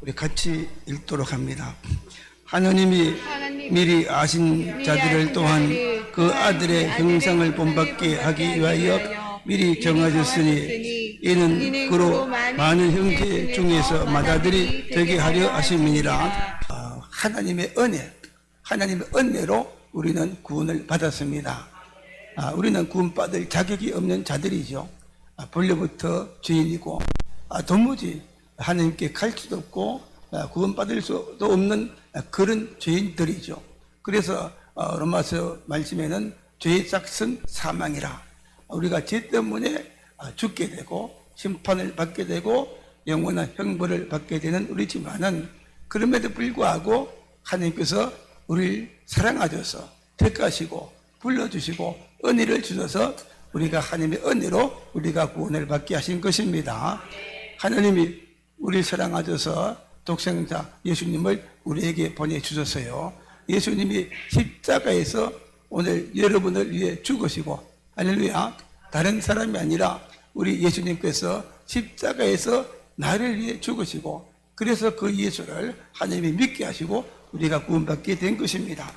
우리 같이 읽도록 합니다. 하나님이 미리 아신 자들을 또한 그 아들의 형상을 본받게 하기 위하여 미리 정하셨으니 이는 그로 많은 형제 중에서 맏아들이 되게 하려 하심이니라. 하나님의 은혜로 우리는 구원을 받았습니다. 우리는 구원받을 자격이 없는 자들이죠. 본래부터 죄인이고 도무지 하나님께 갈 수도 없고 구원받을 수도 없는 그런 죄인들이죠. 그래서 로마서 말씀에는 죄의 삭은 사망이라. 우리가 죄 때문에 죽게 되고 심판을 받게 되고 영원한 형벌을 받게 되는 우리지만은, 그럼에도 불구하고 하나님께서 우리를 사랑하셔서 택하시고 불러주시고 은혜를 주셔서 우리가 하나님의 은혜로 우리가 구원을 받게 하신 것입니다. 하나님이 우리를 사랑하셔서 독생자 예수님을 우리에게 보내주셨어요. 예수님이 십자가에서 오늘 여러분을 위해 죽으시고, 할렐루야, 다른 사람이 아니라 우리 예수님께서 십자가에서 나를 위해 죽으시고, 그래서 그 예수를 하나님이 믿게 하시고 우리가 구원받게 된 것입니다.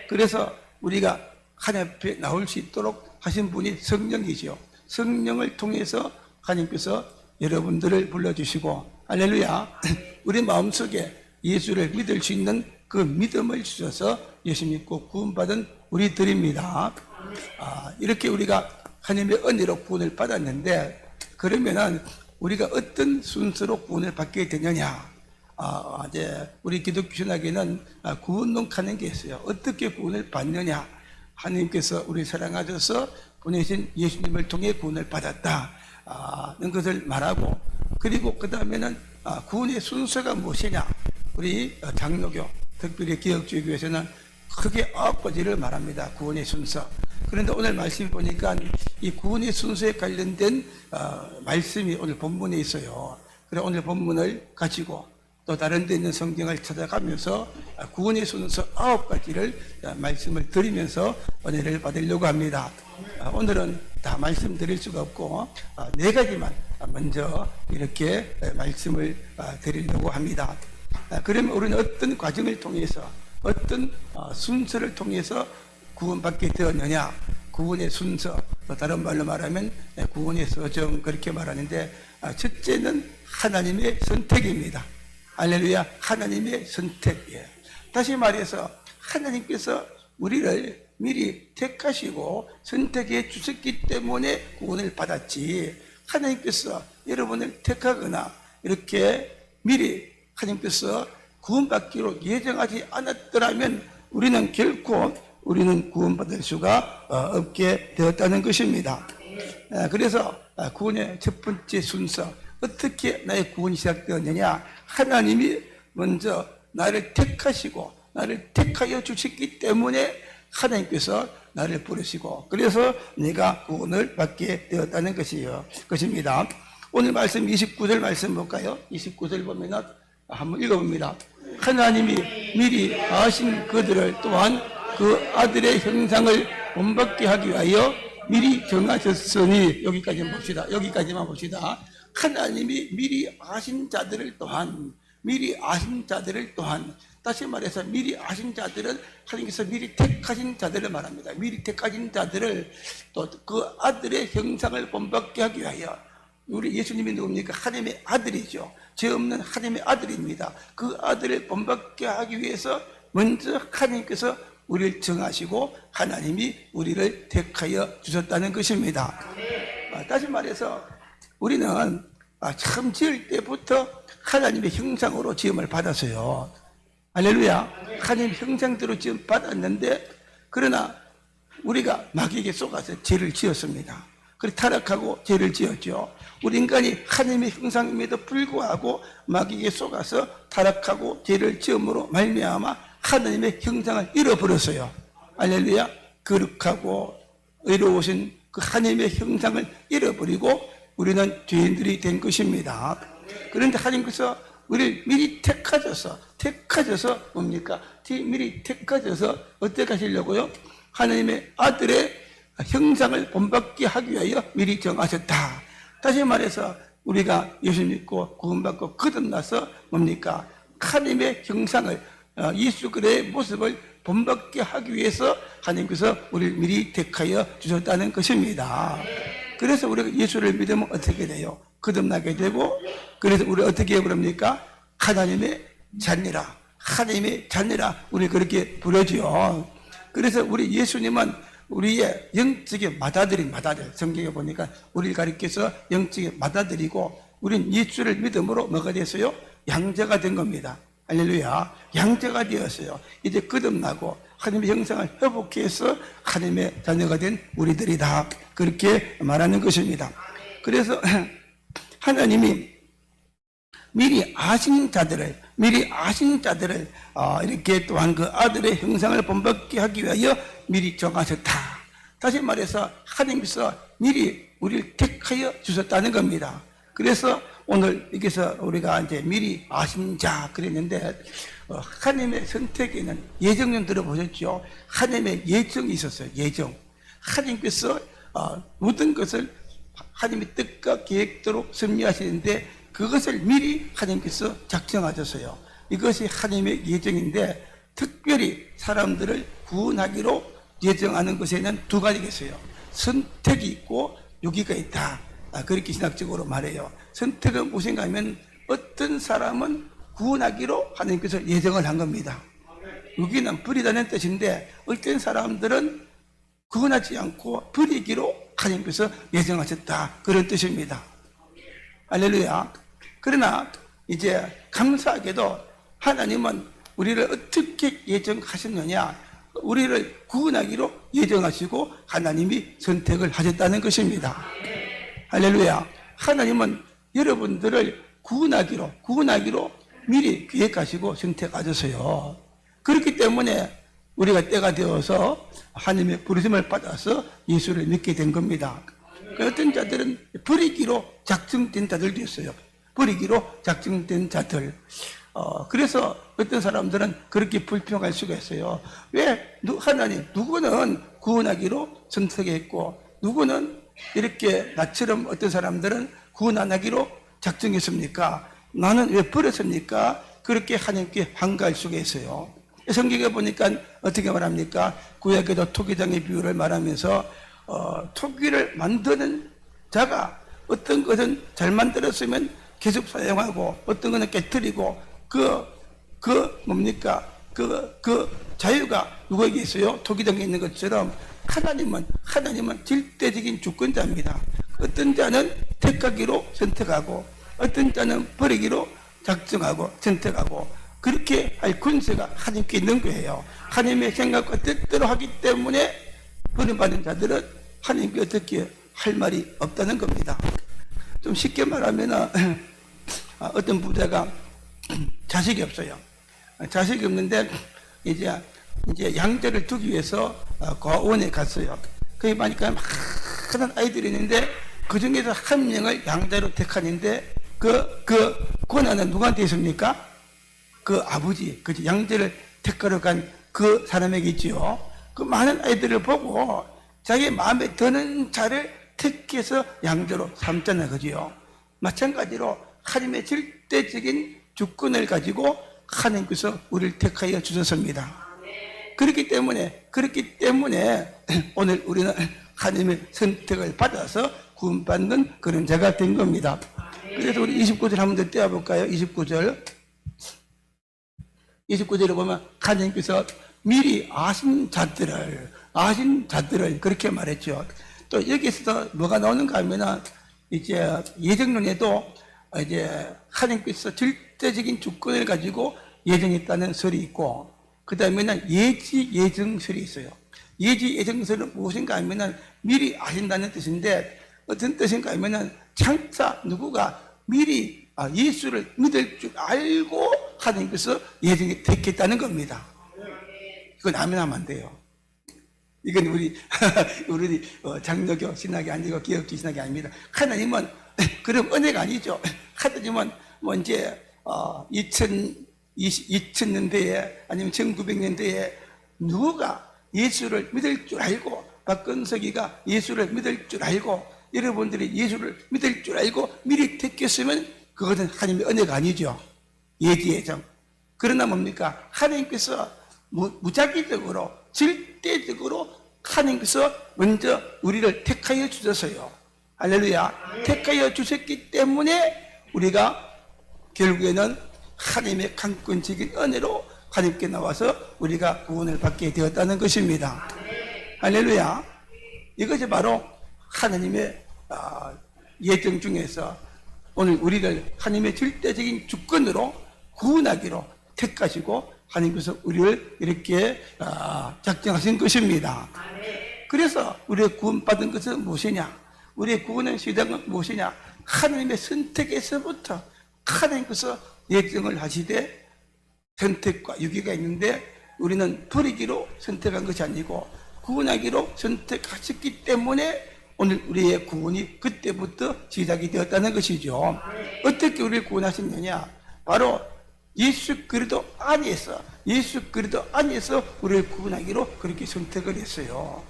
그래서 우리가 하나님 앞에 나올 수 있도록 하신 분이 성령이죠. 성령을 통해서 하나님께서 여러분들을 불러주시고, 할렐루야, 우리 마음속에 예수를 믿을 수 있는 그 믿음을 주셔서 예수 믿고 구원받은 우리들입니다. 이렇게 우리가 하나님의 은혜로 구원을 받았는데, 그러면은 우리가 어떤 순서로 구원을 받게 되느냐? 이제 우리 기독교 신학에는 구원론 하는 게 있어요. 어떻게 구원을 받느냐? 하나님께서 우리 사랑하셔서 보내신 예수님을 통해 구원을 받았다. 는 것을 말하고, 그리고 그 다음에는 구원의 순서가 무엇이냐? 우리 장로교, 특별히 기독교에서는 크게 9가지를 말합니다. 구원의 순서. 그런데 오늘 말씀 보니까 이 구원의 순서에 관련된 말씀이 오늘 본문에 있어요. 그래서 오늘 본문을 가지고 또 다른 데 있는 성경을 찾아가면서 구원의 순서 9가지를 말씀을 드리면서 은혜를 받으려고 합니다. 오늘은 다 말씀드릴 수가 없고 4가지만 먼저 이렇게 말씀을 드리려고 합니다. 그러면 우리는 어떤 과정을 통해서, 어떤 순서를 통해서 구원받게 되었느냐? 구원의 순서, 다른 말로 말하면 구원의 서정, 그렇게 말하는데, 첫째는 하나님의 선택입니다. 할렐루야, 하나님의 선택이에요. 다시 말해서 하나님께서 우리를 미리 택하시고 선택해 주셨기 때문에 구원을 받았지, 하나님께서 여러분을 택하거나 이렇게 미리 하나님께서 구원받기로 예정하지 않았더라면 우리는 결코 구원받을 수가 없게 되었다는 것입니다. 그래서 구원의 첫 번째 순서, 어떻게 나의 구원이 시작되었느냐? 하나님이 먼저 나를 택하시고 나를 택하여 주셨기 때문에 하나님께서 나를 부르시고, 그래서 내가 구원을 받게 되었다는 것입니다. 오늘 말씀 29절 말씀 볼까요? 29절 보면 한번 읽어봅니다. 하나님이 미리 아신 그들을 또한 그 아들의 형상을 본받게 하기 위하여 미리 정하셨으니, 여기까지만 봅시다. 하나님이 미리 아신 자들을 또한, 다시 말해서 미리 아신 자들은 하나님께서 미리 택하신 자들을 말합니다. 미리 택하신 자들을 또 그 아들의 형상을 본받게 하기 위하여, 우리 예수님이 누굽니까? 하나님의 아들이죠. 죄 없는 하나님의 아들입니다. 그 아들을 본받게 하기 위해서 먼저 하나님께서 우리를 정하시고 하나님이 우리를 택하여 주셨다는 것입니다. 다시 말해서 우리는 처음 지을 때부터 하나님의 형상으로 지음을 받았어요. 할렐루야. 하나님 형상대로 지음 받았는데, 그러나 우리가 마귀에게 속아서 죄를 지었습니다. 그래서 타락하고 죄를 지었죠. 우리 인간이 하나님의 형상임에도 불구하고 마귀에게 속아서 타락하고 죄를 지음으로 말미암아 하나님의 형상을 잃어버렸어요. 할렐루야. 거룩하고 의로우신 그 하나님의 형상을 잃어버리고 우리는 죄인들이 된 것입니다. 그런데 하나님께서 우리를 미리 택하셔서 뭡니까? 미리 택하셔서 어떻게 하시려고요? 하나님의 아들의 형상을 본받게 하기 위하여 미리 정하셨다. 다시 말해서 우리가 예수 믿고 구원받고 거듭나서 뭡니까? 하나님의 형상을 예수 그리스도의 모습을 본받게 하기 위해서 하나님께서 우리를 미리 택하여 주셨다는 것입니다. 그래서 우리가 예수를 믿으면 어떻게 돼요? 거듭나게 되고, 그래서 우리 어떻게 그럽니까? 하나님의 자녀라, 하나님의 자녀라, 우리 그렇게 부르죠. 그래서 우리 예수님은 우리의 영적인 맏아들, 성경에 보니까 우리를 가리켜서 영적인 맏아들이고, 우린 예수를 믿음으로 뭐가 됐어요? 양자가 된 겁니다. 할렐루야. 양자가 되었어요. 이제 거듭나고 하나님의 형상을 회복해서 하나님의 자녀가 된 우리들이다, 그렇게 말하는 것입니다. 그래서 하나님이 미리 아신 자들을 이렇게 또한 그 아들의 형상을 본받게 하기 위하여 미리 정하셨다. 다시 말해서 하나님께서 미리 우리를 택하여 주셨다는 겁니다. 그래서 오늘 여기서 우리가 이제 미리 아신 자 그랬는데, 하나님의 선택에는 예정 좀 들어보셨죠? 하나님의 예정이 있었어요. 예정. 하나님께서 모든 것을 하나님의 뜻과 계획대로 섭리하시는데, 그것을 미리 하나님께서 작정하셨어요. 이것이 하나님의 예정인데, 특별히 사람들을 구원하기로 예정하는 것에는 두 가지가 있어요. 선택이 있고 유기가 있다. 그렇게 신학적으로 말해요. 선택은 무엇인가 하면 어떤 사람은 구원하기로 하나님께서 예정을 한 겁니다. 유기는 버리다는 뜻인데, 어떤 사람들은 구원하지 않고 버리기로 하나님께서 예정하셨다, 그런 뜻입니다. 할렐루야. 그러나 이제 감사하게도 하나님은 우리를 어떻게 예정하셨느냐, 우리를 구원하기로 예정하시고 하나님이 선택을 하셨다는 것입니다. 할렐루야. 하나님은 여러분들을 구원하기로 미리 계획하시고 선택하셨어요. 그렇기 때문에 우리가 때가 되어서 하나님의 부르심을 받아서 예수를 믿게 된 겁니다. 어떤 자들은 버리기로 작정된 자들도 있어요. 버리기로 작정된 자들. 그래서 어떤 사람들은 그렇게 불평할 수가 있어요. 왜 하나님, 누구는 구원하기로 선택했고, 누구는 이렇게 나처럼 어떤 사람들은 구원 안 하기로 작정했습니까? 나는 왜 버렸습니까? 그렇게 하나님께 한가할 수가 있어요. 성경에 보니까 어떻게 말합니까? 구약에도 토기장의 비유를 말하면서 토기를 만드는 자가 어떤 것은 잘 만들었으면 계속 사용하고, 어떤 것은 깨뜨리고, 뭡니까? 자유가 누구에게 있어요? 토기장에 있는 것처럼 하나님은 절대적인 주권자입니다. 어떤 자는 택하기로 선택하고, 어떤 자는 버리기로 작정하고 선택하고, 그렇게 할 권세가 하나님께 있는 거예요. 하나님의 생각과 뜻대로 하기 때문에 버림받은 자들은 하나님께 어떻게 할 말이 없다는 겁니다. 좀 쉽게 말하면 어떤 부자가 자식이 없어요. 자식이 없는데 이제 양자를 두기 위해서 고아원에 갔어요. 거기 보니까 많은 아이들이 있는데 그 중에서 한 명을 양자로 택하는데 그 권한은 누구한테 있습니까? 그 아버지, 그 양자를 택하러 간 그 사람에게 있지요. 그 많은 아이들을 보고 자기 마음에 드는 자를 택해서 양자로 삼잖아요. 그지요? 마찬가지로 하나님의 절대적인 주권을 가지고 하나님께서 우리를 택하여 주셨습니다. 그렇기 때문에 오늘 우리는 하나님의 선택을 받아서 구원받는 그런 자가 된 겁니다. 그래서 우리 29절 한번 더 떼어볼까요? 29절에 보면 하나님께서 미리 아신 자들을 그렇게 말했죠. 또 여기서 뭐가 나오는가 하면 이제 예정론에도 이제 하나님께서 절대적인 주권을 가지고 예정했다는 설이 있고, 그 다음에는 예지 예정설이 있어요. 예지 예정설은 무엇인가 하면 미리 아신다는 뜻인데, 어떤 뜻인가 하면 창사 누구가 미리 예수를 믿을 줄 알고 하나님께서 예정에 택했다는 겁니다. 이건 아멘하면 안 돼요. 이건 우리 장로교 신학이 아니고 기독교 신학이 아닙니다. 하나님은 그럼 은혜가 아니죠. 하나님은 이제 2000년대에 아니면 1900년대에 누가 예수를 믿을 줄 알고, 박근석이가 예수를 믿을 줄 알고, 여러분들이 예수를 믿을 줄 알고 미리 택했으면 그것은 하나님의 은혜가 아니죠. 예지예정. 그러나 뭡니까? 하나님께서 무작위적으로, 절대적으로 하나님께서 먼저 우리를 택하여 주셔서요. 할렐루야. 택하여 주셨기 때문에 우리가 결국에는 하나님의 강권적인 은혜로 하나님께 나와서 우리가 구원을 받게 되었다는 것입니다. 할렐루야. 이것이 바로 하나님의 예정 중에서 오늘 우리를 하나님의 절대적인 주권으로 구원하기로 택하시고 하나님께서 우리를 이렇게 작정하신 것입니다. 그래서 우리의 구원받은 것은 무엇이냐? 우리의 구원의 시작은 무엇이냐? 하나님의 선택에서부터 하나님께서 예정을 하시되 선택과 유기가 있는데 우리는 버리기로 선택한 것이 아니고 구원하기로 선택하셨기 때문에 오늘 우리의 구원이 그때부터 시작이 되었다는 것이죠. 어떻게 우리를 구원하셨느냐? 바로 예수 그리스도 안에서 우리를 구원하기로 그렇게 선택을 했어요.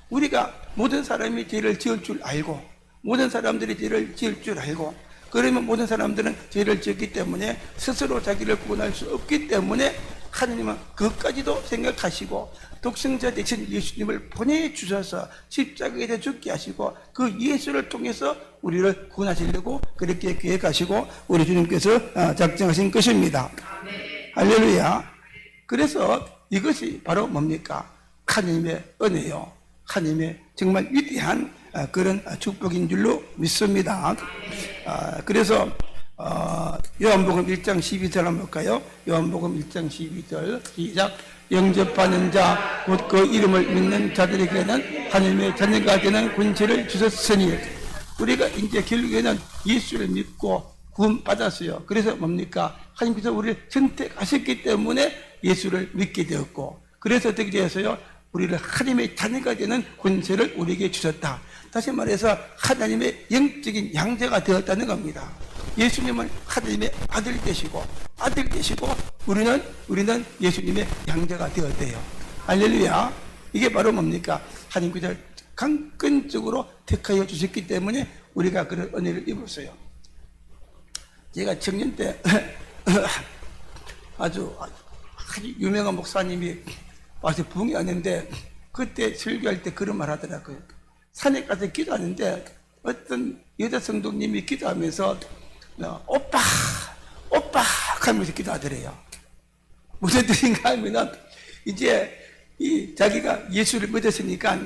우리가 모든 사람이 죄를 지을 줄 알고 모든 사람들이 죄를 지을 줄 알고 그러면 모든 사람들은 죄를 지었기 때문에 스스로 자기를 구원할 수 없기 때문에 하나님은 그것까지도 생각하시고 독생자 대신 예수님을 보내주셔서 십자가에 죽게 하시고 그 예수를 통해서 우리를 구원하시려고 그렇게 계획하시고 우리 주님께서 작정하신 것입니다. 할렐루야. 그래서 이것이 바로 뭡니까? 하나님의 은혜요. 하나님의 정말 위대한 그런 축복인 줄로 믿습니다. 그래서 요한복음 1장 12절 한번 볼까요? 요한복음 1장 12절 시작. 영접하는 자 곧 그 이름을 믿는 자들에게는 하나님의 자녀가 되는 권세를 주셨으니 우리가 이제 결국에는 예수를 믿고 구원받았어요. 그래서 뭡니까? 하나님께서 우리를 선택하셨기 때문에 예수를 믿게 되었고 그래서 어떻게 되었어요? 우리를 하나님의 자녀가 되는 권세를 우리에게 주셨다. 다시 말해서 하나님의 영적인 양자가 되었다는 겁니다. 예수님은 하나님의 아들 되시고 우리는 예수님의 양자가 되었대요. 할렐루야. 이게 바로 뭡니까? 하나님께서 강권적으로 택하여 주셨기 때문에 우리가 그런 은혜를 입었어요. 제가 청년 때 아주 유명한 목사님이 와서 부흥이 왔는데 그때 설교할 때 그런 말 하더라고요. 산에 가서 기도하는데 어떤 여자 성도님이 기도하면서 오빠 하면서 기도하더래요. 무슨 뜻인가 하면은 이제 자기가 예수를 믿었으니까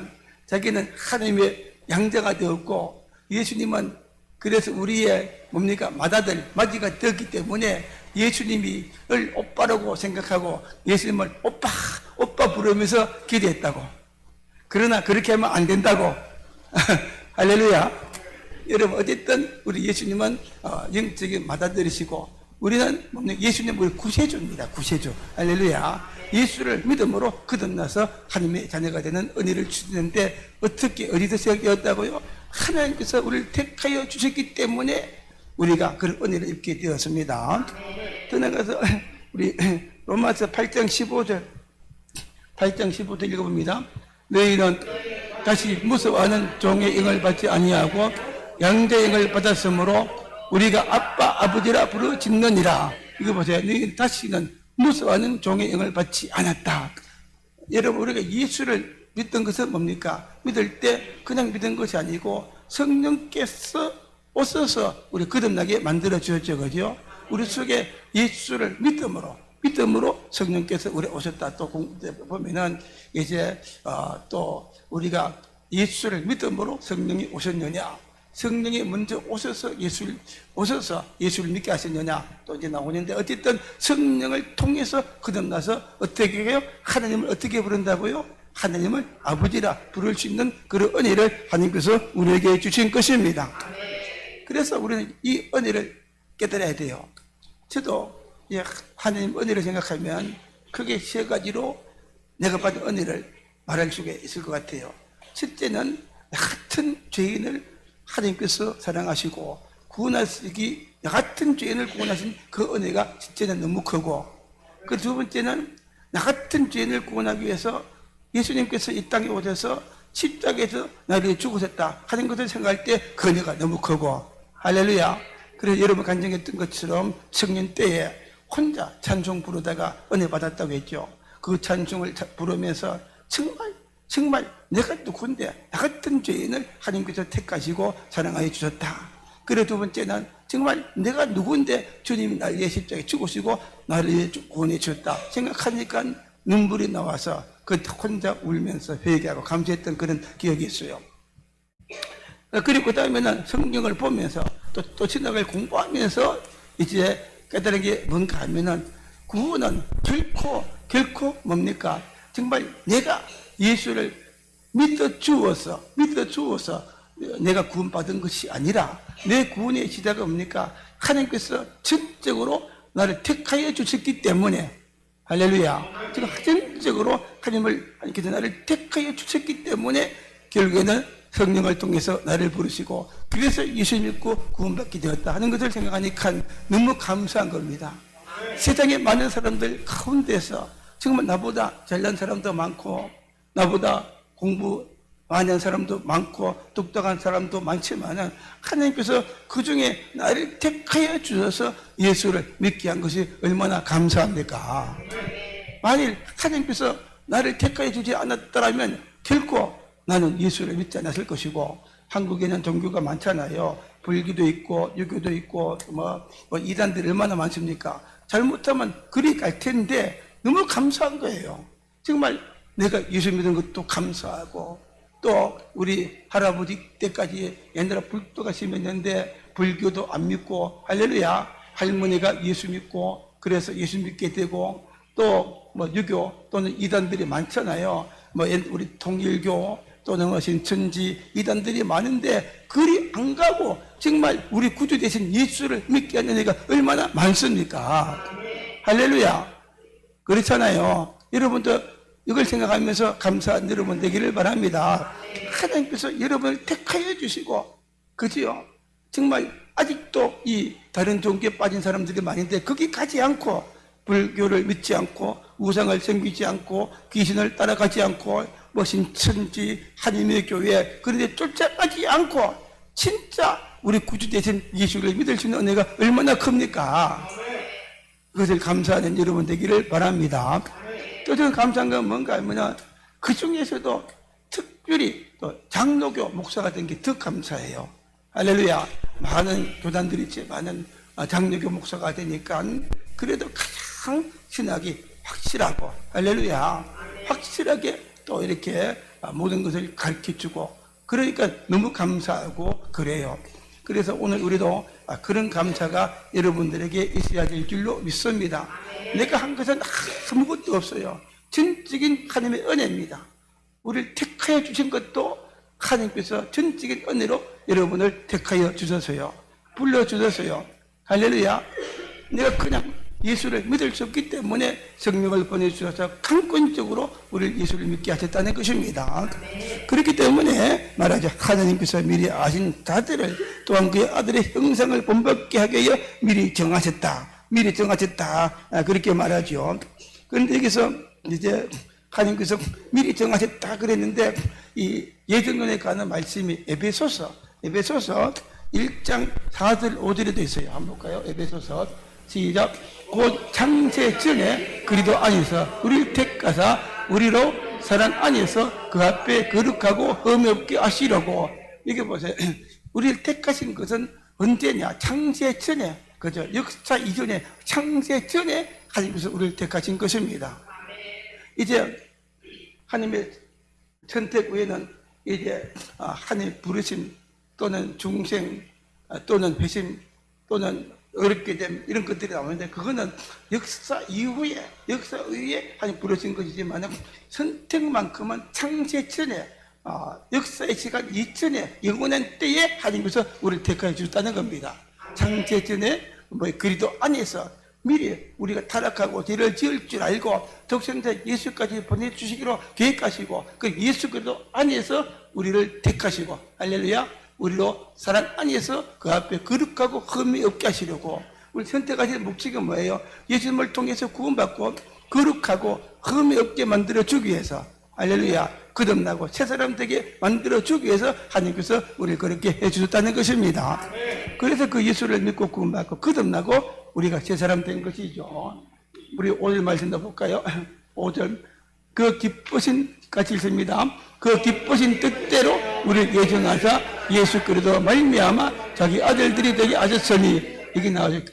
자기는 하나님의 양자가 되었고 예수님은 그래서 우리의 뭡니까? 마지가 되었기 때문에 예수님을 오빠라고 생각하고 예수님을 오빠 부르면서 기도했다고. 그러나 그렇게 하면 안 된다고. 할렐루야. 여러분 어쨌든 우리 예수님은 영적인 맏아들이시고 우리는 예수님 우리 구세주입니다. 구세주. 할렐루야. 예수를 믿음으로 거듭나서 하나님의 자녀가 되는 은혜를 주시는데 어떻게 어디서 시작되었다고요? 하나님께서 우리를 택하여 주셨기 때문에 우리가 그런 은혜를 입게 되었습니다. 더 나가서 우리 로마서 8장 15절 읽어봅니다. 너희는 다시 무서워하는 종의 영을 받지 아니하고 양자의 영을 받았으므로 우리가 아빠 아버지라 부르짖느니라. 이거 보세요. 너희는 다시는 무서워하는 종의 영을 받지 않았다. 여러분 우리가 예수를 믿던 것은 뭡니까? 믿을 때 그냥 믿은 것이 아니고 성령께서 오셔서 우리 거듭나게 만들어 주셨죠. 그죠? 우리 속에 예수를 믿음으로 성령께서 우리 오셨다. 또 보면은 이제 또 우리가 예수를 믿음으로 성령이 오셨느냐? 성령이 먼저 오셔서 예수를 믿게 하셨느냐? 또 이제 나오는데 어쨌든 성령을 통해서 거듭나서 어떻게 해요? 하나님을 어떻게 부른다고요? 하나님을 아버지라 부를 수 있는 그런 은혜를 하나님께서 우리에게 주신 것입니다. 그래서 우리는 이 은혜를 깨달아야 돼요. 저도 하나님 은혜를 생각하면 크게 세 가지로 내가 받은 은혜를 말할 수가 있을 것 같아요. 첫째는 같은 죄인을 하나님께서 사랑하시고 구원하시기 같은 죄인을 구원하신 그 은혜가 첫째는 너무 크고 그 두 번째는 나 같은 죄인을 구원하기 위해서 예수님께서 이 땅에 오셔서 십자가에서 나를 죽으셨다 하는 것을 생각할 때 그 은혜가 너무 크고 할렐루야. 그래서 여러분 간증했던 것처럼 청년 때에 혼자 찬송 부르다가 은혜 받았다고 했죠. 그 찬송을 부르면서 정말 내가 누군데 나 같은 죄인을 하나님께서 택하시고 사랑하여 주셨다. 그리고 두 번째는 정말 내가 누군데 주님이 나를 위해 십자가에 죽으시고 나를 위해 구원해 주셨다 생각하니까 눈물이 나와서 그 혼자 울면서 회개하고 감사했던 그런 기억이 있어요. 그리고 그 다음에는 성경을 보면서 또 신학을 공부하면서 이제 깨달은 게 뭔가 하면은 구원은 결코 뭡니까? 정말 내가 예수를 믿어 주어서 내가 구원받은 것이 아니라 내 구원의 시작은 뭡니까? 하나님께서 전적으로 나를 택하여 주셨기 때문에 할렐루야. 지금 전적으로 하나님께서 나를 택하여 주셨기 때문에 결국에는 성령을 통해서 나를 부르시고 그래서 예수 믿고 구원받게 되었다 하는 것을 생각하니까 너무 감사한 겁니다. 세상에 많은 사람들 가운데서 정말 나보다 잘난 사람도 많고 나보다 공부 많이 한 사람도 많고 똑똑한 사람도 많지만 하나님께서 그 중에 나를 택하여 주셔서 예수를 믿게 한 것이 얼마나 감사합니까? 만일 하나님께서 나를 택하여 주지 않았더라면 결코 나는 예수를 믿지 않았을 것이고 한국에는 종교가 많잖아요. 불교도 있고 유교도 있고 뭐 이단들이 얼마나 많습니까? 잘못하면 그리 갈 텐데 너무 감사한 거예요. 정말 내가 예수 믿은 것도 감사하고 또 우리 할아버지 때까지 옛날에 불교가 심했는데 불교도 안 믿고 할렐루야 할머니가 예수 믿고 그래서 예수 믿게 되고 또 뭐 유교 또는 이단들이 많잖아요. 뭐 우리 통일교 또는 신천지 이단들이 많은데 그리 안 가고 정말 우리 구주 대신 예수를 믿게 하는 애가 얼마나 많습니까? 할렐루야. 그렇잖아요. 여러분도 이걸 생각하면서 감사한 여러분 되기를 바랍니다. 하나님께서 여러분을 택하여 주시고 그지요? 정말 아직도 이 다른 종교에 빠진 사람들이 많은데 거기 가지 않고 불교를 믿지 않고 우상을 섬기지 않고 귀신을 따라가지 않고 뭐 신천지 한인의 교회 그런데 쫓아가지 않고 진짜 우리 구주 대신 예수를 믿을 수 있는 은혜가 얼마나 큽니까? 그것을 감사하는 여러분 되기를 바랍니다. 또 저는 감사한 건 뭔가 하면 그 중에서도 특별히 또 장로교 목사가 된 게 더 감사해요. 할렐루야. 많은 교단들이 있지 많은 장로교 목사가 되니까 그래도 가장 신학이 확실하고 할렐루야 확실하게 또 이렇게 모든 것을 가르쳐주고 그러니까 너무 감사하고 그래요. 그래서 오늘 우리도 그런 감사가 여러분들에게 있어야 될 줄로 믿습니다. 내가 한 것은 아무것도 없어요. 전적인 하나님의 은혜입니다. 우리를 택하여 주신 것도 하나님께서 전적인 은혜로 여러분을 택하여 주셔서요. 불러주셔서요. 할렐루야. 내가 그냥 예수를 믿을 수 없기 때문에 성령을 보내주셔서 강권적으로 우리를 예수를 믿게 하셨다는 것입니다. 그렇기 때문에 말하죠. 하나님께서 미리 아신 자들을 또한 그의 아들의 형상을 본받게 하기 위하여 미리 정하셨다. 그렇게 말하죠. 그런데 여기서 이제 하나님께서 미리 정하셨다 그랬는데 이 예전론에 가는 말씀이 에베소서 1장 4절 5절에도 있어요. 한번 볼까요? 에베소서 시작. 곧 창세 전에 그리스도 안에서 우리를 택하사 우리로 사랑 안에서 그 앞에 거룩하고 흠이 없게 하시려고. 이게 보세요. 우리를 택하신 것은 언제냐? 창세 전에, 그죠? 역사 이전에, 창세 전에 하나님께서 우리를 택하신 것입니다. 이제 하나님의 선택 후에는 이제 하나님의 부르심 또는 중생 또는 회심 또는 어렵게 됨 이런 것들이 나오는데 그거는 역사 이후에 하나님 부르신 것이지만 선택만큼은 창세 전에 역사의 시간 이전에 영원한 때에 하나님께서 우리를 택하여 주셨다는 겁니다. 창세 전에 그리스도 안에서 미리 우리가 타락하고 죄를 지을 줄 알고 독생자 예수까지 보내주시기로 계획하시고 그 예수 그리스도 안에서 우리를 택하시고 할렐루야. 우리로 사랑 안에서 그 앞에 거룩하고 흠이 없게 하시려고 우리 선택하신 목적이 뭐예요? 예수님을 통해서 구원받고 거룩하고 흠이 없게 만들어주기 위해서 할렐루야 거듭나고 새 사람 되게 만들어주기 위해서 하나님께서 우리를 그렇게 해주셨다는 것입니다. 그래서 그 예수를 믿고 구원받고 거듭나고 우리가 새 사람 된 것이죠. 우리 오늘 말씀도 볼까요? 5절. 그 기쁘신 같이 읽습니다. 그 기쁘신 뜻대로 우리를 예정하사 예수 그리스도 말미암아 자기 아들들이 되게 하셨으니, 이게 나오죠.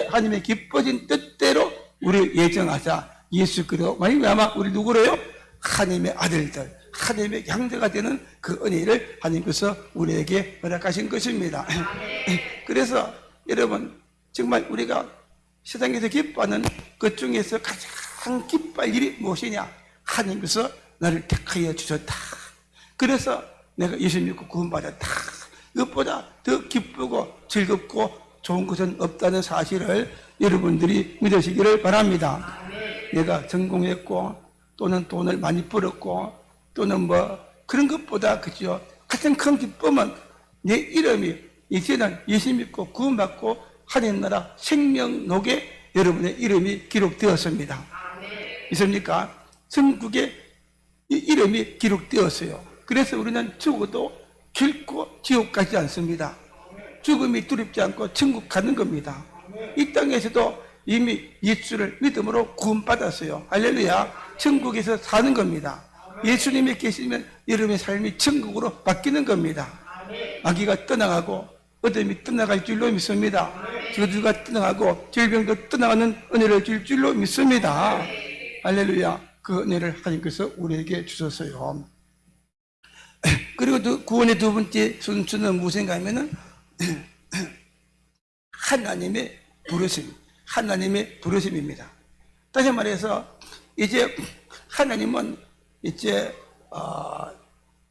하나님의 기쁘신 뜻대로 우리를 예정하사 예수 그리스도 말미암아 우리 누구로요? 하나님의 아들들, 하나님의 양자가 되는 그 은혜를 하나님께서 우리에게 허락하신 것입니다. 그래서 여러분, 정말 우리가 세상에서 기뻐하는 것 중에서 가장 기뻐할 일이 무엇이냐? 하나님께서 나를 택하여 주셨다. 그래서 내가 예수 믿고 구원받았다. 이것보다 더 기쁘고 즐겁고 좋은 것은 없다는 사실을 여러분들이 믿으시기를 바랍니다. 내가 성공했고 또는 돈을 많이 벌었고 또는 뭐 그런 것보다, 그죠, 가장 큰 기쁨은 내 이름이 이제는 예수 믿고 구원받고 하나님 나라 생명록에 여러분의 이름이 기록되었습니다. 있습니까? 천국에 이 이름이 기록되었어요. 그래서 우리는 죽어도 결코 지옥 가지 않습니다. 죽음이 두렵지 않고 천국 가는 겁니다. 이 땅에서도 이미 예수를 믿음으로 구원받았어요. 할렐루야. 천국에서 사는 겁니다. 예수님이 계시면 여러분의 삶이 천국으로 바뀌는 겁니다. 마귀가 떠나가고 어둠이 떠나갈 줄로 믿습니다. 저주가 떠나가고 질병도 떠나가는 은혜를 줄 줄로 믿습니다. 할렐루야. 그 은혜를 하나님께서 우리에게 주셨어요. 그리고 구원의 두 번째 순서는 무엇인가 하면은 하나님의 부르심, 하나님의 부르심입니다. 다시 말해서 이제 하나님은 이제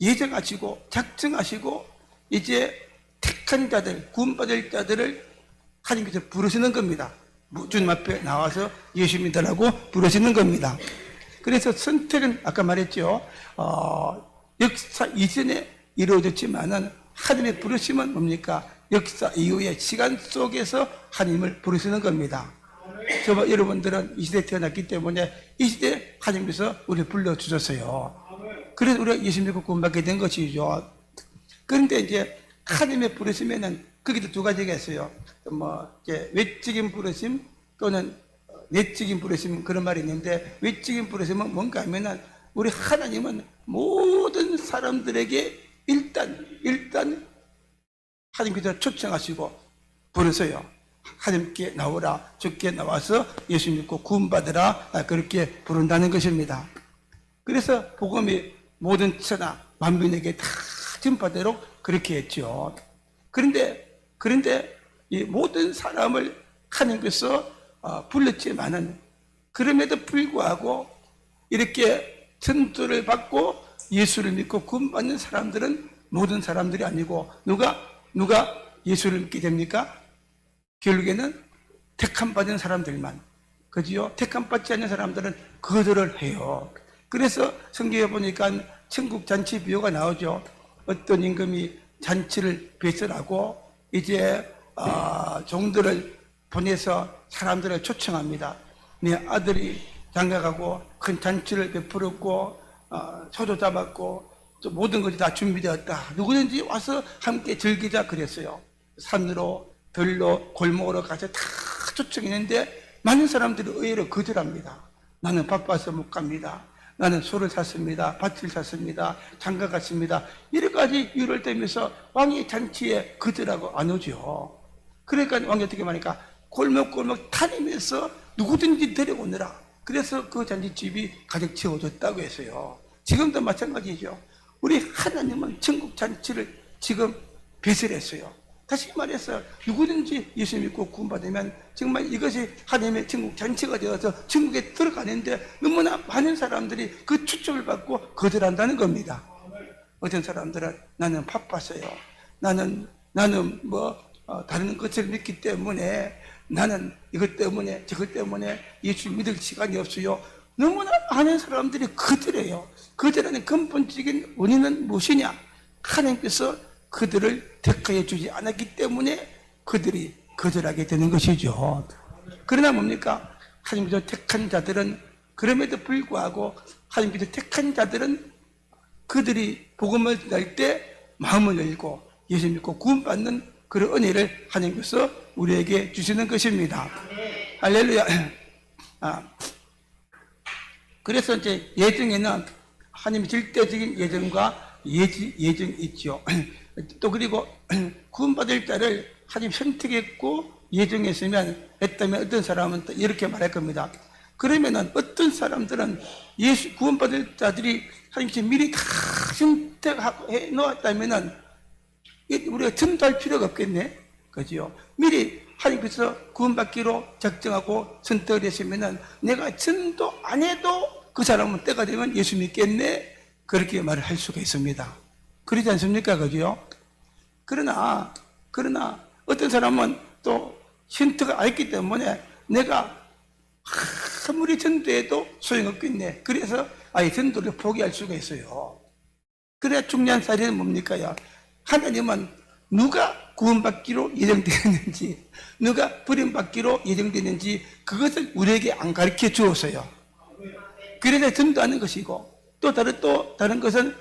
예정하시고 작정하시고 이제 택한 자들, 구원받을 자들을 하나님께서 부르시는 겁니다. 주님 앞에 나와서 예수 믿으라고 부르시는 겁니다. 그래서 선택은 아까 말했죠. 역사 이전에 이루어졌지만은 하나님의 부르심은 뭡니까? 역사 이후의 시간 속에서 하나님을 부르시는 겁니다. 저와 여러분들은 이 시대에 태어났기 때문에 이 시대에 하나님께서 우리를 불러주셨어요. 그래서 우리가 예수 믿고 구원받게 된 것이죠. 그런데 이제 하나님의 부르심에는 거기도 두 가지가 있어요. 이제 외적인 부르심 또는 내적인 부르심, 그런 말이 있는데, 외적인 부르심은 뭔가 하면은 우리 하나님은 모든 사람들에게 일단 하나님께서 초청하시고 부르세요. 하나님께 나오라, 주께 나와서 예수 믿고 구원받으라, 그렇게 부른다는 것입니다. 그래서 복음이 모든 천하 만민에게 다 전파되도록 그렇게 했죠. 그런데 이 모든 사람을 하나님께서 불렀지만은, 그럼에도 불구하고 이렇게 전도를 받고 예수를 믿고 구원받는 사람들은 모든 사람들이 아니고 누가 예수를 믿게 됩니까? 결국에는 택함 받은 사람들만, 그지요? 택함 받지 않는 사람들은 거절을 해요. 그래서 성경에 보니까 천국 잔치 비유가 나오죠. 어떤 임금이 잔치를 배설하고 이제 종들을 보내서 사람들을 초청합니다. 내 아들이 장가가고 큰 잔치를 베풀었고 소도 잡았고 또 모든 것이 다 준비되었다. 누구든지 와서 함께 즐기자 그랬어요. 산으로 들로 골목으로 가서 다 초청했는데 많은 사람들이 의외로 거절합니다. 나는 바빠서 못 갑니다. 나는 소를 샀습니다. 밭을 샀습니다. 장가 갔습니다. 여러 가지 이유를 대면서 왕의 잔치에 거절하고 안 오죠. 그러니까 왕이 어떻게 말하니까 골목골목 다니면서 누구든지 데려오느라. 그래서 그 잔치집이 가득 채워졌다고 했어요. 지금도 마찬가지죠. 우리 하나님은 천국 잔치를 지금 배설했어요. 다시 말해서 누구든지 예수 믿고 구원받으면 정말 이것이 하나님의 천국 잔치가 되어서 천국에 들어가는데 너무나 많은 사람들이 그 초청을 받고 거절한다는 겁니다. 어떤 사람들은 나는 바빴어요. 나는 다른 것을 믿기 때문에, 나는 이것 때문에 저것 때문에 예수 믿을 시간이 없어요. 너무나 많은 사람들이 거절해요. 거절하는 근본적인 원인은 무엇이냐? 하나님께서 그들을 택하여 주지 않았기 때문에 그들이 거절하게 되는 것이죠. 그러나 뭡니까? 하나님께서 택한 자들은, 그럼에도 불구하고 하나님께서 택한 자들은 그들이 복음을 전할 때 마음을 열고 예수 믿고 구원받는 그런 은혜를 하나님께서 우리에게 주시는 것입니다. 할렐루야. 그래서 이제 예정에는 하나님의 절대적인 예정과 예정이 있죠. 또 그리고 구원받을 자를 하나님 선택했고 예정했으면 했다면 어떤 사람은 또 이렇게 말할 겁니다. 그러면은 어떤 사람들은 예수 구원받을 자들이 하나님께서 미리 다 선택하고 해 놓았다면은 우리가 전도할 필요가 없겠네. 그죠? 미리 하나님께서 구원받기로 작정하고 선택을 했으면은 내가 전도 안 해도 그 사람은 때가 되면 예수 믿겠네. 그렇게 말을 할 수가 있습니다. 그러지 않습니까? 그죠? 그러나 어떤 사람은 또 선택을 안 했기 때문에 내가 아무리 전도해도 소용없겠네. 그래서 아예 전도를 포기할 수가 있어요. 그래야 중요한 사실은 뭡니까? 하나님은 누가 구원받기로 예정되었는지, 누가 버림받기로 예정되는지 그것을 우리에게 안 가르쳐 주었어요. 그래서 전도하는 것이고, 또 다른 것은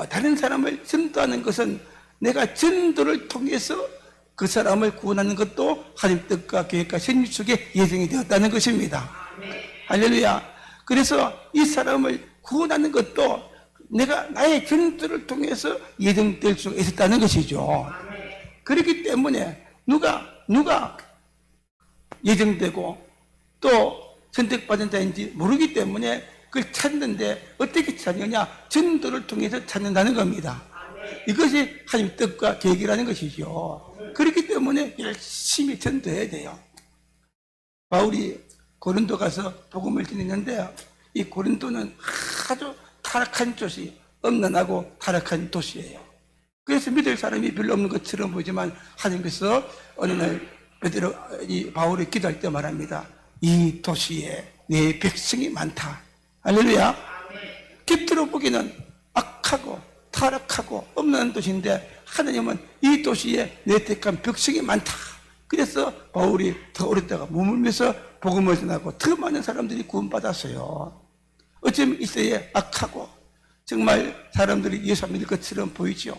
다른 사람을 전도하는 것은 내가 전도를 통해서 그 사람을 구원하는 것도 하나님 뜻과 계획과 생일 속에 예정이 되었다는 것입니다. 할렐루야. 그래서 이 사람을 구원하는 것도 내가 나의 전도를 통해서 예정될 수 있었다는 것이죠. 그렇기 때문에 누가 예정되고 또 선택받은 자인지 모르기 때문에 그걸 찾는데 어떻게 찾느냐? 전도를 통해서 찾는다는 겁니다. 이것이 하나님의 뜻과 계획이라는 것이죠. 그렇기 때문에 열심히 전도해야 돼요. 바울이 고린도 가서 복음을 전했는데 이 고린도는 아주 타락한 도시, 엄난하고 타락한 도시예요. 그래서 믿을 사람이 별로 없는 것처럼 보이지만 하나님께서 어느 날 이 바울이 기도할 때 말합니다. 이 도시에 내 백성이 많다. 할렐루야. 겉으로 보기는 악하고 타락하고 없는 도시인데 하나님은 이 도시에 내 택한 백성이 많다. 그래서 바울이 더 오랫동안 머물면서 복음을 전하고 더 많은 사람들이 구원받았어요. 어쩌면 이 시대에 악하고 정말 사람들이 예수 믿을 것처럼 보이죠.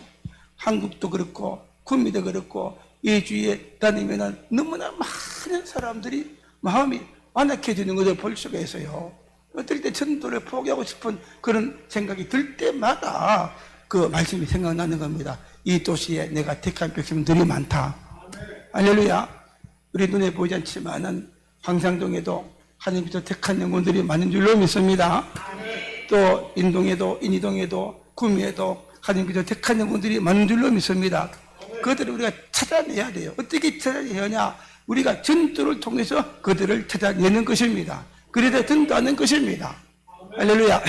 한국도 그렇고 구미도 그렇고 이 주위에 다니면 너무나 많은 사람들이 마음이 완악해지는 것을 볼 수가 있어요. 어떨 때 전도를 포기하고 싶은 그런 생각이 들 때마다 그 말씀이 생각나는 겁니다. 이 도시에 내가 택한 백성들이 많다. 할렐루야. 우리 눈에 보이지 않지만은 황상동에도 하나님께서 택한 영혼들이 많은 줄로 믿습니다. 또 인이동에도 구미에도 하나님께서 택한 영혼들이 많은 줄로 믿습니다. 그들을 우리가 찾아내야 돼요. 어떻게 찾아내야 하냐? 우리가 전도를 통해서 그들을 찾아내는 것입니다. 그래서 전도하는 것입니다. 할렐루야.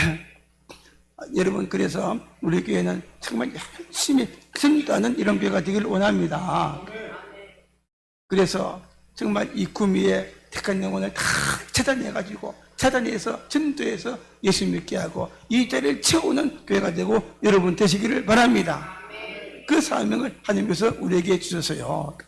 여러분, 그래서 우리 교회는 정말 열심히 전도하는 이런 교회가 되기를 원합니다. 그래서 정말 이 구미에 택한 영혼을 다 찾아내서 전도해서 예수 믿게 하고 이 자리를 채우는 교회가 되고 여러분 되시기를 바랍니다. 그 사명을 하나님께서 우리에게 주셨어요.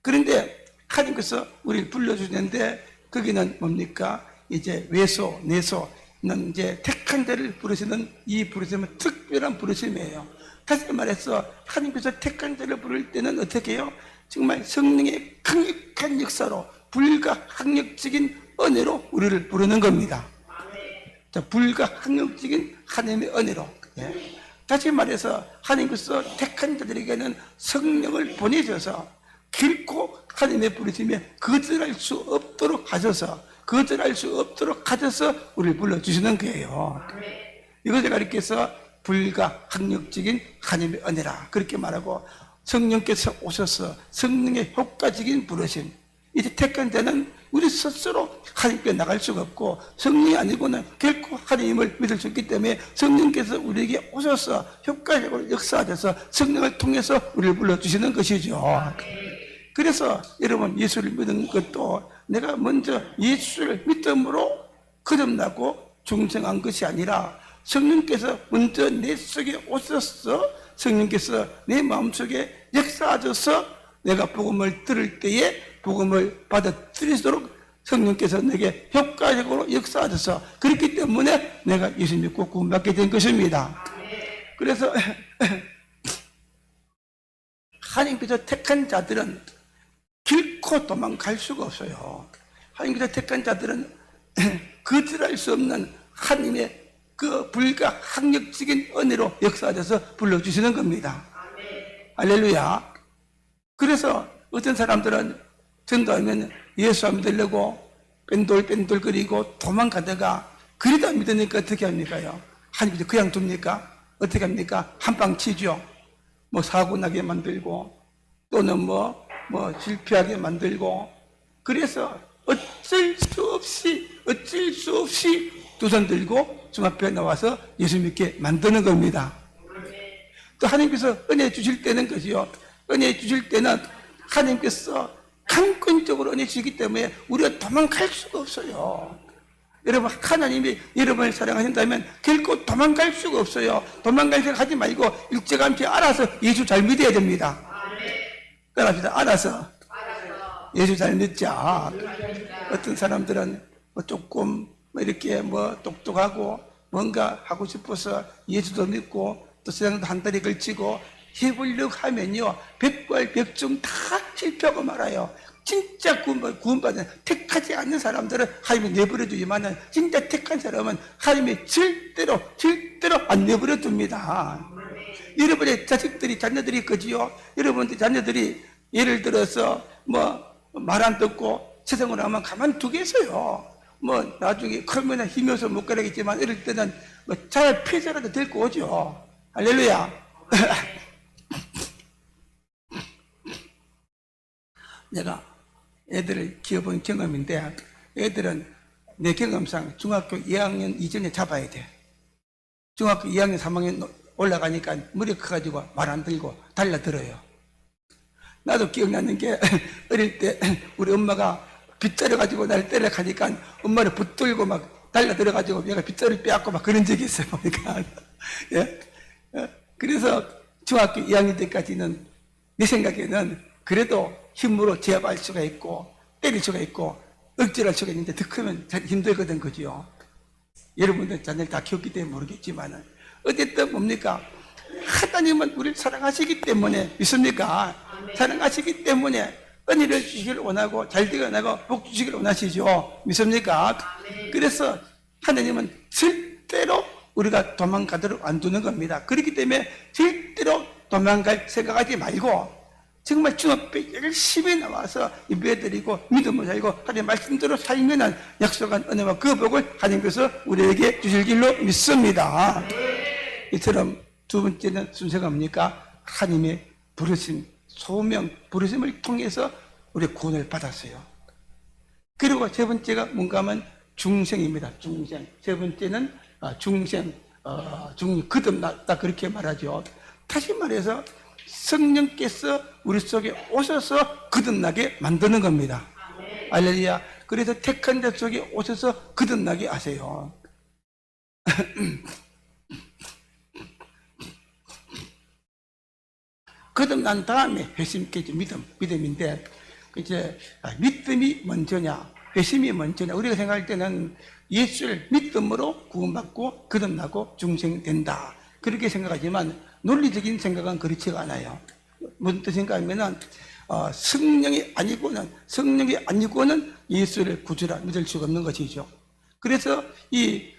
그런데 하나님께서 우리를 불러주는데 거기는 뭡니까? 이제 외소, 내소는 이제 택한 자를 부르시는 이 부르심은 특별한 부르심이에요. 다시 말해서 하나님께서 택한 자를 부를 때는 어떻게 해요? 정말 성령의 강력한 역사로 불가항력적인 은혜로 우리를 부르는 겁니다. 자, 불가항력적인 하나님의 은혜로. 예. 다시 말해서 하나님께서 택한 자들에게는 성령을 보내셔서 결코 하나님의 부르심에 거절할 수 없도록 하셔서 우리를 불러주시는 거예요. 이것을 가리켜서 불가항력적인 하나님의 은혜라 그렇게 말하고 성령께서 오셔서 성령의 효과적인 부르심. 이제 택한 자는 우리 스스로 하나님께 나갈 수가 없고 성령이 아니고는 결코 하나님을 믿을 수 없기 때문에 성령께서 우리에게 오셔서 효과적으로 역사하셔서 성령을 통해서 우리를 불러주시는 것이죠. 그래서 여러분 예수를 믿는 것도 내가 먼저 예수를 믿음으로 거듭나고 중생한 것이 아니라 성령께서 먼저 내 속에 오셔서 성령께서 내 마음속에 역사하셔서 내가 복음을 들을 때에 복음을 받아들이도록 성령께서 내게 효과적으로 역사하셔서 그렇기 때문에 내가 예수 믿고 구원받게 된 것입니다. 그래서 하나님께서 택한 자들은 결코 도망갈 수가 없어요. 하나님께서 택한 자들은 거절할 수 없는 하나님의 그 불가항력적인 은혜로 역사하셔서 불러주시는 겁니다. 할렐루야. 그래서 어떤 사람들은 전도하면 예수 안 믿으려고 뺀돌뺀돌거리고 도망가다가 그래도 안 믿으니까 어떻게 합니까요? 하나님께서 그냥 둡니까? 어떻게 합니까? 한방 치죠. 뭐 사고 나게 만들고 또는 뭐 실패하게 만들고. 그래서 어쩔 수 없이 두 손 들고 주 앞에 나와서 예수 믿게 만드는 겁니다. 또 하나님께서 은혜 주실 때는 거지요. 은혜 주실 때는 하나님께서 강권적으로 은혜 주시기 때문에 우리가 도망갈 수가 없어요. 여러분, 하나님이 여러분을 사랑하신다면 결코 도망갈 수가 없어요. 도망갈 생각하지 말고 일찌감치 알아서 예수 잘 믿어야 됩니다. 따라합시다. 알아서 예수 잘 믿자. 어떤 사람들은 조금 이렇게 똑똑하고 뭔가 하고 싶어서 예수도 믿고 또 세상도 한 달에 걸치고 해보려고 하면요, 백발백중 다 실패하고 말아요. 진짜 구원받은 택하지 않는 사람들은 하나님이 내버려두지만 진짜 택한 사람은 하나님이 절대로 안 내버려둡니다. 여러분의 자녀들이 그지요. 여러분의 자녀들이 예를 들어서 말 안 듣고 세상으로 하면 가만두겠어요. 나중에 크면 힘겨서 못 가라겠지만 이럴 때는 잘 피해자라도 데리고 오죠. 할렐루야. 내가 애들을 키워본 경험인데, 애들은 내 경험상 중학교 2학년 이전에 잡아야 돼. 중학교 2학년 3학년 올라가니까 머리 커가지고 말 안 들고 달라들어요. 나도 기억나는 게 어릴 때 우리 엄마가 빗자루가지고 나를 때려가니까 엄마를 붙들고 막 달라들어가지고 내가 빗자루 빼앗고 막 그런 적이 있어요. 보니까. 예? 그래서 중학교 2학년 때까지는 내 생각에는 그래도 힘으로 제압할 수가 있고 때릴 수가 있고 억제할 수가 있는데 더 크면 잘 힘들거든, 그죠? 여러분들 자녀를 다 키웠기 때문에 모르겠지만 어쨌든 뭡니까? 하나님은 우리를 사랑하시기 때문에, 믿습니까? 사랑하시기 때문에 은혜를 주시기를 원하고 잘 되게 원하고 복 주시기를 원하시죠. 믿습니까? 그래서 하나님은 절대로 우리가 도망가도록 안 두는 겁니다. 그렇기 때문에 절대로 도망갈 생각하지 말고 정말 주 앞에 열심히 나와서 예배드리고 믿음을 살고 하나님의 말씀대로 살면 약속한 은혜와 그 복을 하나님께서 우리에게 주실 길로 믿습니다. 이처럼 두 번째는 순서가 뭡니까? 하나님의 부르심, 소명, 부르심을 통해서 우리 구원을 받았어요. 그리고 세 번째가 뭔가 하면 중생입니다. 중생. 세 번째는 중생, 거듭났다, 그렇게 말하죠. 다시 말해서 성령께서 우리 속에 오셔서 거듭나게 만드는 겁니다. 할렐루야. 그래서 택한 자 속에 오셔서 거듭나게 하세요. 거듭난 다음에 회심께지 믿음인데, 이제 믿음이 먼저냐, 회심이 먼저냐. 우리가 생각할 때는 예수를 믿음으로 구원받고 거듭나고 중생된다, 그렇게 생각하지만 논리적인 생각은 그렇지가 않아요. 무슨 뜻인가 하면은 성령이 아니고는 예수를 구주라 믿을 수가 없는 것이죠. 그래서 이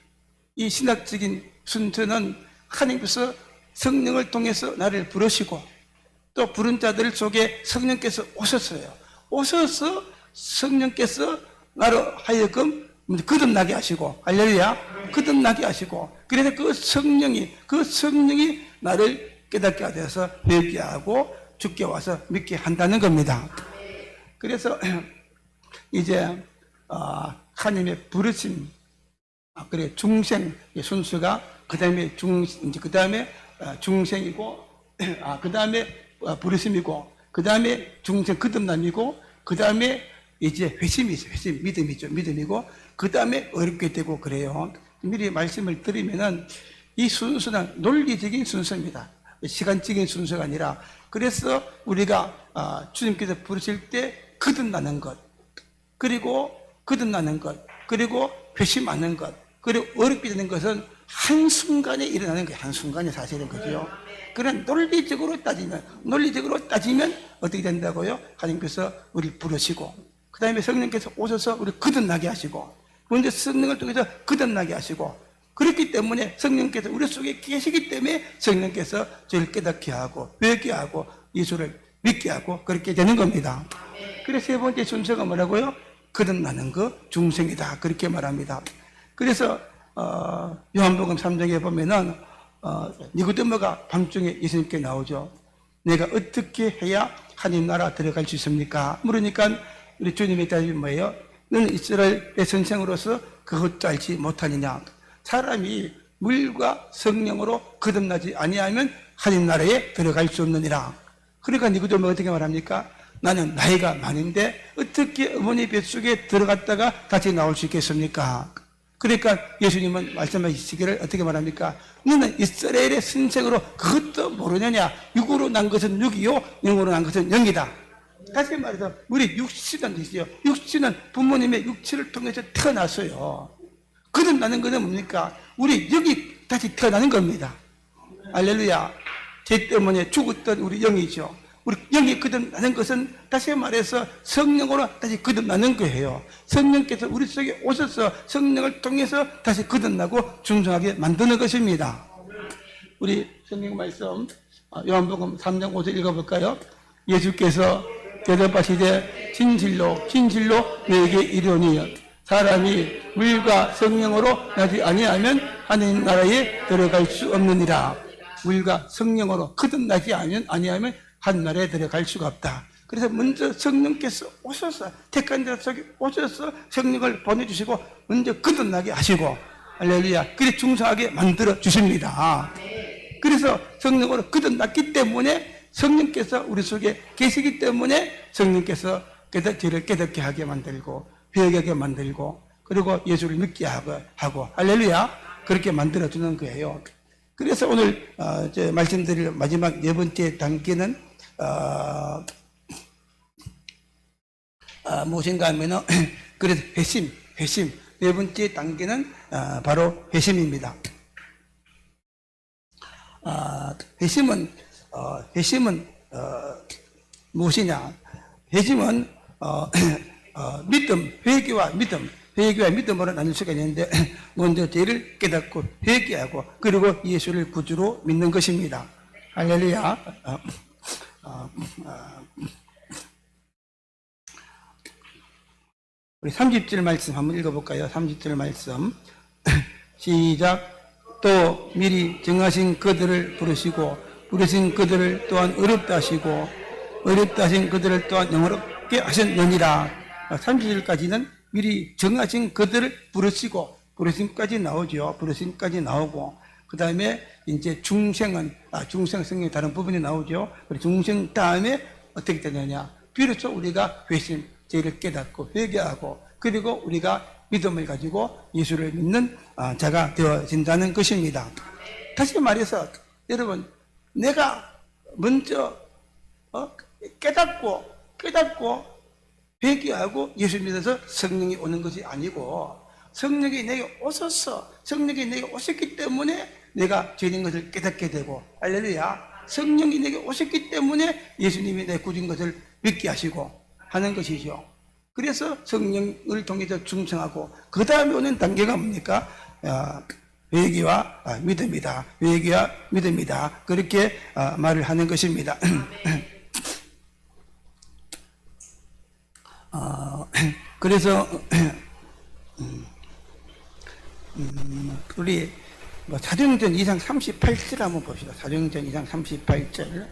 신학적인 순서는 하나님께서 성령을 통해서 나를 부르시고 또 부른 자들 속에 성령께서 오셨어요. 오셔서 성령께서 나로 하여금 거듭나게 하시고, 할렐루야, 거듭나게 하시고, 그래서 그 성령이 나를 깨닫게 하셔서 배우게 하고 죽게 와서 믿게 한다는 겁니다. 그래서 이제 하나님의 부르심, 그래 중생 순수가 그 다음에 중생이고, 그 다음에 부르심이고, 그 다음에 중생 거듭남이고, 그 다음에 이제 회심이 있어요. 회심, 믿음이고, 그 다음에 어렵게 되고 그래요. 미리 말씀을 드리면은 이 순서는 논리적인 순서입니다. 시간적인 순서가 아니라. 그래서 우리가 주님께서 부르실 때 거듭나는 것, 그리고 회심하는 것, 그리고 어렵게 되는 것은 한순간에 일어나는 거예요. 한순간에 사실은, 그죠? 그런 논리적으로 따지면 어떻게 된다고요? 하나님께서 우리를 부르시고 그 다음에 성령께서 오셔서 우리 거듭나게 하시고, 먼저 성령을 통해서 거듭나게 하시고, 그렇기 때문에 성령께서 우리 속에 계시기 때문에 성령께서 저를 깨닫게 하고 배우게 하고 예수를 믿게 하고 그렇게 되는 겁니다. 그래서 세 번째 순서가 뭐라고요? 거듭나는 거 중생이다, 그렇게 말합니다. 그래서 요한복음 3장에 보면은 니고데모가 밤중에 예수님께 나오죠. 내가 어떻게 해야 하나님 나라 들어갈 수 있습니까? 물으니까 우리 주님의 대답이 뭐예요? 너는 이스라엘의 선생으로서 그것도 알지 못하느냐? 사람이 물과 성령으로 거듭나지 아니하면 하나님 나라에 들어갈 수 없느니라. 그러니까 니고데모가 어떻게 말합니까? 나는 나이가 많은데 어떻게 어머니 뱃속에 들어갔다가 다시 나올 수 있겠습니까? 그러니까 예수님은 말씀하시기를 어떻게 말합니까? 너는 이스라엘의 선생으로 그것도 모르느냐? 육으로 난 것은 육이요, 영으로 난 것은 영이다. 다시 말해서 우리 육신은 있어요. 육신은 부모님의 육체를 통해서 태어났어요. 거듭나는 것은 뭡니까? 우리 영이 다시 태어나는 겁니다. 할렐루야. 죄 때문에 죽었던 우리 영이죠. 우리 영이 거듭나는 것은 다시 말해서 성령으로 다시 거듭나는 거예요. 성령께서 우리 속에 오셔서 성령을 통해서 다시 거듭나고 중생하게 만드는 것입니다. 우리 성경 말씀 요한복음 3장 5절 읽어볼까요? 예수께서 대답하시되 진실로 진실로 너에게 이르노니 사람이 물과 성령으로 나지 아니하면 하나님 나라에 들어갈 수 없느니라. 물과 성령으로 거듭나지 아니하면 하나님 나라에 들어갈 수가 없다. 그래서 먼저 성령께서 오셔서 택한 자 속에 오셔서 성령을 보내주시고 먼저 거듭나게 하시고, 할렐루야, 그래 중생하게 만들어 주십니다. 그래서 성령으로 거듭났기 때문에 성령께서 우리 속에 계시기 때문에 성령께서 저를 깨닫게 하게 만들고 회개하게 만들고 그리고 예수를 믿게 하고 할렐루야, 그렇게 만들어주는 거예요. 그래서 오늘 말씀드릴 마지막 네 번째 단계는 무엇인가 하면은 그래서 회심. 네 번째 단계는 바로 회심입니다. 회심은 무엇이냐? 회심은 믿음, 회개와 믿음으로 나눌 수가 있는데 먼저 죄를 깨닫고 회개하고 그리고 예수를 구주로 믿는 것입니다. 할렐루야. 우리 30절 말씀 한번 읽어볼까요? 30절 말씀 시작. 또 미리 정하신 그들을 부르신 그들을 또한 어렵다 하시고 어렵다 하신 그들을 또한 영어롭게 하셨느니라. 30절까지는 미리 정하신 그들을 부르심까지 나오죠. 부르심까지 나오고 그 다음에 이제 중생 성경의 다른 부분이 나오죠. 중생 다음에 어떻게 되느냐? 비로소 우리가 회심, 죄를 깨닫고 회개하고 그리고 우리가 믿음을 가지고 예수를 믿는 자가 되어진다는 것입니다. 다시 말해서 여러분, 내가 먼저 깨닫고 회개하고 예수 믿어서 성령이 오는 것이 아니고 성령이 내게 오셔서 성령이 내게 오셨기 때문에 내가 죄인 것을 깨닫게 되고 할렐루야, 성령이 내게 오셨기 때문에 예수님이 내 구준 것을 믿게 하시고 하는 것이죠. 그래서 성령을 통해서 중생하고 그 다음에 오는 단계가 뭡니까? 회개와 믿음이다. 회개와 믿음이다. 그렇게 말을 하는 것입니다. 그래서 우리 사도행전 2장 38절 한번 봅시다. 사도행전 2장 38절.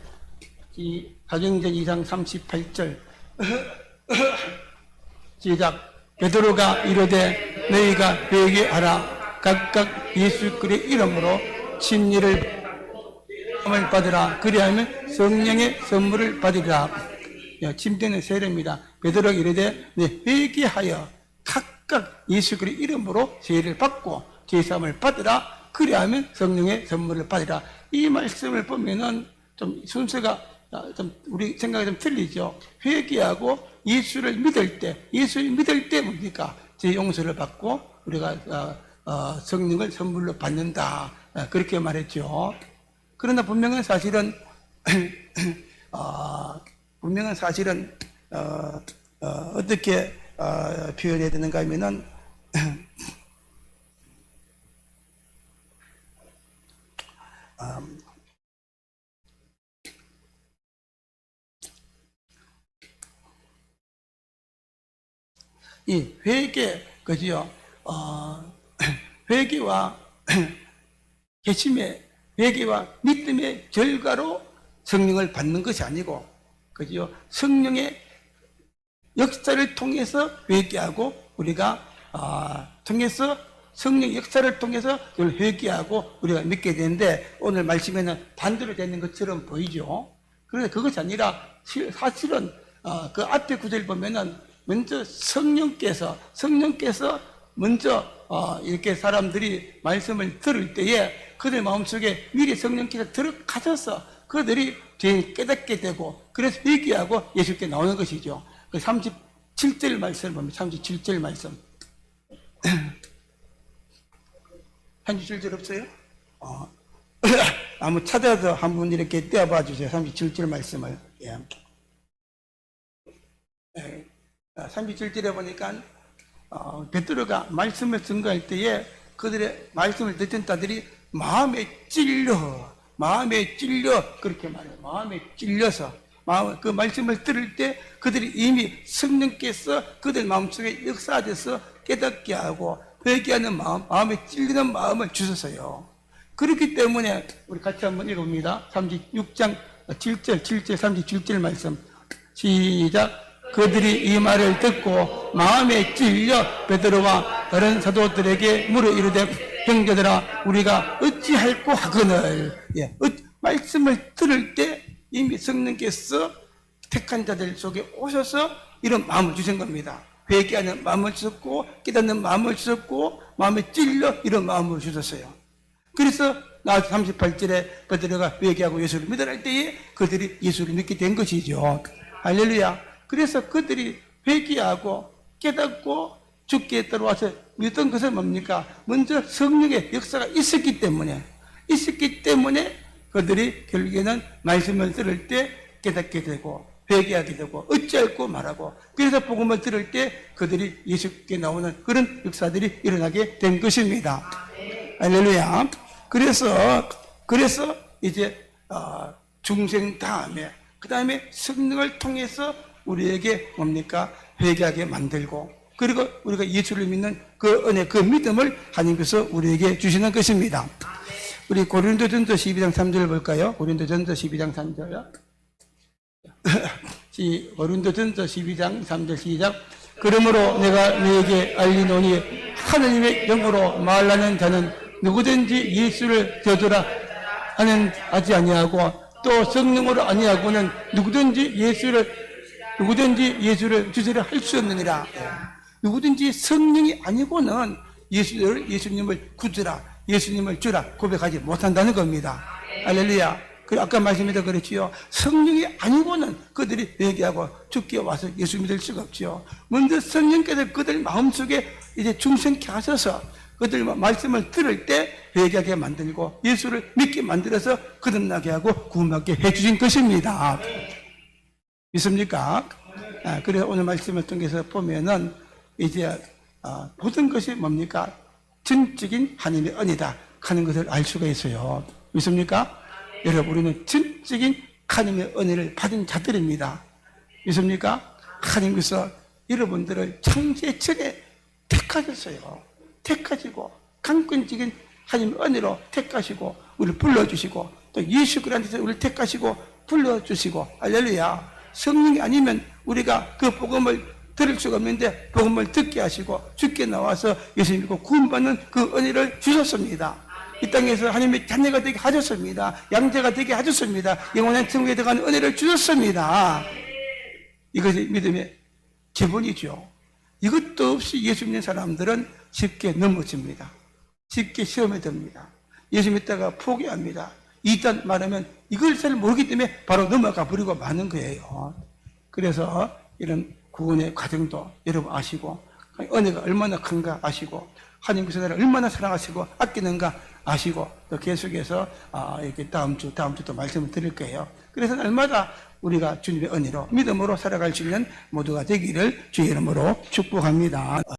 사도행전 2장 38절. 시작. 베드로가 이르되 너희가 회개하라. 각각 예수 그리스도의 이름으로 침례를 받으라. 그리하면 성령의 선물을 받으리라. 침례는 세례입니다. 베드로가 이르되 회개하여 각각 예수 그리스도의 이름으로 세례를 받고 제사함을 받으라. 그리하면 성령의 선물을 받으라. 이 말씀을 보면은 좀 순서가 좀 우리 생각이 좀 틀리죠. 회개하고 예수를 믿을 때 뭡니까? 제 용서를 받고 우리가 성령을 선물로 받는다. 그렇게 말했죠. 그러나 분명한 사실은 어떻게 표현해야 되는가 하면은 이 회개, 그지요? 회개와 개심의, 회개와 믿음의 결과로 성령을 받는 것이 아니고, 그지요? 성령의 역사를 통해서 회개하고, 우리가, 통해서, 성령 역사를 통해서 그걸 회개하고 우리가 믿게 되는데, 오늘 말씀에는 반대로 되는 것처럼 보이죠? 그런데 그것이 아니라, 사실은, 그 앞에 구절 보면은, 먼저 성령께서 먼저 이렇게 사람들이 말씀을 들을 때에 그들 마음속에 미리 성령께서 들어가셔서 그들이 죄를 깨닫게 되고 그래서 회개하고 예수께 나오는 것이죠. 그 37절 말씀을 보면 37절 말씀 37절 없어요? 한번 찾아서 한번 이렇게 떼어봐 주세요. 37절 말씀을. 예. 37절에 보니까 베드로가 말씀을 증거할 때에 그들의 말씀을 듣던 자들이 마음에 찔려 그렇게 말해요. 마음에 찔려서 그 말씀을 들을 때 그들이 이미 성령께서 그들 마음속에 역사돼서 깨닫게 하고 회개하는 마음에 찔리는 마음을 주셨어요. 그렇기 때문에 우리 같이 한번 읽어봅니다. 36장 7절 37절 말씀 시작. 그들이 이 말을 듣고 마음에 찔려 베드로와 다른 사도들에게 물어 이르되 형제들아 우리가 어찌할꼬 하거늘. 예, 말씀을 들을 때 이미 성령께서 택한 자들 속에 오셔서 이런 마음을 주신 겁니다. 회개하는 마음을 주셨고 깨닫는 마음을 주셨고 마음에 찔려 이런 마음을 주셨어요. 그래서 나와서 38절에 베드로가 회개하고 예수를 믿으라 때에 그들이 예수를 믿게 된 것이죠. 할렐루야. 그래서 그들이 회개하고 깨닫고 주께 들어와서 믿던 것은 뭡니까? 먼저 성령의 역사가 있었기 때문에 그들이 결국에는 말씀을 들을 때 깨닫게 되고 회개하게 되고 어찌할꼬 말하고 그래서 복음을 들을 때 그들이 예수께 나오는 그런 역사들이 일어나게 된 것입니다. 할렐루야. 그래서 이제 중생 다음에 그 다음에 성령을 통해서 우리에게 뭡니까? 회개하게 만들고 그리고 우리가 예수를 믿는 그 은혜, 그 믿음을 하나님께서 우리에게 주시는 것입니다. 우리 고린도전서 12장 3절 볼까요? 고린도전서 12장 3절 고린도전서 12장 3절 시작. 그러므로 내가 너에게 알리노니 하나님의 영으로 말하는 자는 누구든지 예수를 저주라 하지 아니하고 또 성령으로 아니하고는 누구든지 예수를 주제를 할 수 없느니라. 누구든지 성령이 아니고는 예수님을 구주라, 예수님을 주라 고백하지 못한다는 겁니다. 할렐루야. 아까 말씀에도 그랬지요. 성령이 아니고는 그들이 회개하고 주께 와서 예수 믿을 수가 없지요. 먼저 성령께서 그들 마음속에 이제 중생케 하셔서 그들 말씀을 들을 때 회개하게 만들고 예수를 믿게 만들어서 거듭나게 하고 구원받게 해주신 것입니다. 믿습니까? 그래서 오늘 말씀을 통해서 보면은 이제 모든 것이 뭡니까? 전적인 하나님의 은혜다 하는 것을 알 수가 있어요. 믿습니까? 여러분 우리는 전적인 하나님의 은혜를 받은 자들입니다. 믿습니까? 하나님께서 여러분들을 창세 전에 택하셨어요. 택하시고 강권적인 하나님의 은혜로 택하시고 우리를 불러주시고 또 예수 그리스도에서 우리를 택하시고 불러주시고 할렐루야. 성령이 아니면 우리가 그 복음을 들을 수가 없는데 복음을 듣게 하시고 주께 나와서 예수 믿고 구원받는 그 은혜를 주셨습니다. 이 땅에서 하나님의 자녀가 되게 하셨습니다. 양자가 되게 하셨습니다. 영원한 천국에 들어가는 은혜를 주셨습니다. 이것이 믿음의 기본이죠. 이것도 없이 예수 믿는 사람들은 쉽게 넘어집니다. 쉽게 시험에 듭니다. 예수 믿다가 포기합니다. 이단 말하면 이걸 잘 모르기 때문에 바로 넘어가 버리고 마는 거예요. 그래서 이런 구원의 과정도 여러분 아시고 은혜가 얼마나 큰가 아시고 하나님께서 나를 얼마나 사랑하시고 아끼는가 아시고 또 계속해서 이렇게 다음 주도 말씀을 드릴 거예요. 그래서 날마다 우리가 주님의 은혜로 믿음으로 살아갈 수 있는 모두가 되기를 주의 이름으로 축복합니다.